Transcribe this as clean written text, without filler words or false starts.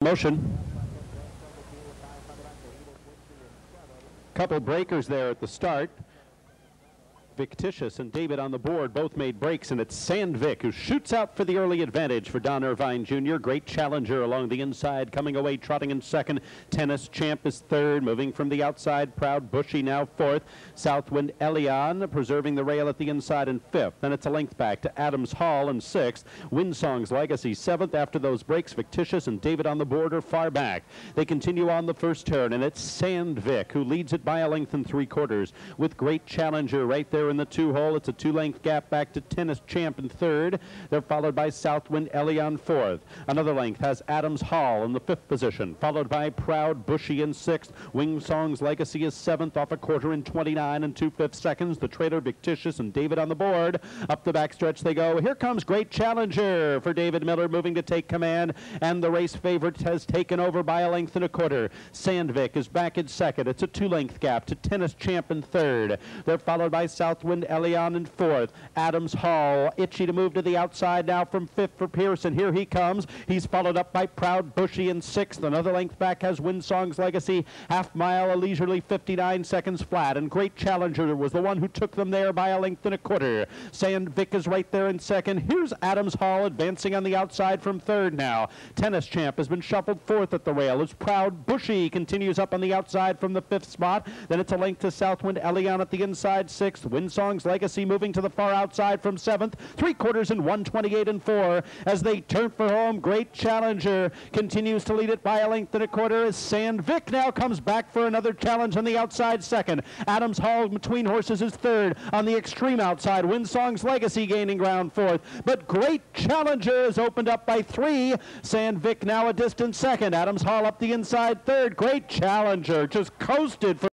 Motion. Couple breakers there at the start. Victitious and David on the board both made breaks, and it's Sandvik who shoots out for the early advantage for Don Irvine Jr. Great challenger along the inside, coming away trotting in second. Tennis Champ is third, moving from the outside. Proud Bushy now fourth. Southwind Elion preserving the rail at the inside in fifth. Then it's a length back to Adams Hall in sixth. Windsong's Legacy seventh. After those breaks, Victitious and David on the board are far back. They continue on the first turn, and it's Sandvik who leads it by a length and 3/4 with Great Challenger right there in the two-hole. It's a two-length gap back to Tennis Champ in third. They're followed by Southwind Elion fourth. Another length has Adams Hall in the fifth position, followed by Proud Bushy in sixth. Wingsong's Legacy is seventh off a quarter in 29 and 2/5 seconds. The trailer Victitious and David on the board. Up the backstretch they go. Here comes Great Challenger for David Miller, moving to take command, and the race favorite has taken over by a length and 1/4. Sandvik is back in second. It's a two-length gap to Tennis Champ in third. They're followed by Southwind Elion in fourth. Adams Hall itchy to move to the outside now from fifth for Pearson. Here he comes. He's followed up by Proud Bushy in sixth. Another length back has Windsong's Legacy. Half mile, a leisurely 59 seconds flat. And Great Challenger was the one who took them there by a length and 1/4. Sandvik is right there in second. Here's Adams Hall advancing on the outside from third now. Tennis Champ has been shuffled fourth at the rail as Proud Bushy continues up on the outside from the fifth spot. Then it's a length to Southwind Elion at the inside sixth. Windsong's Legacy moving to the far outside from seventh. 3/4 in 1:28 and 4 as they turn for home. Great Challenger continues to lead it by a length and 1/4 as Sandvik now comes back for another challenge on the outside second. Adams Hall between horses is third. On the extreme outside, Windsong's Legacy gaining ground fourth. But Great Challenger is opened up by 3. Sandvik now a distant second. Adams Hall up the inside third. Great Challenger just coasted for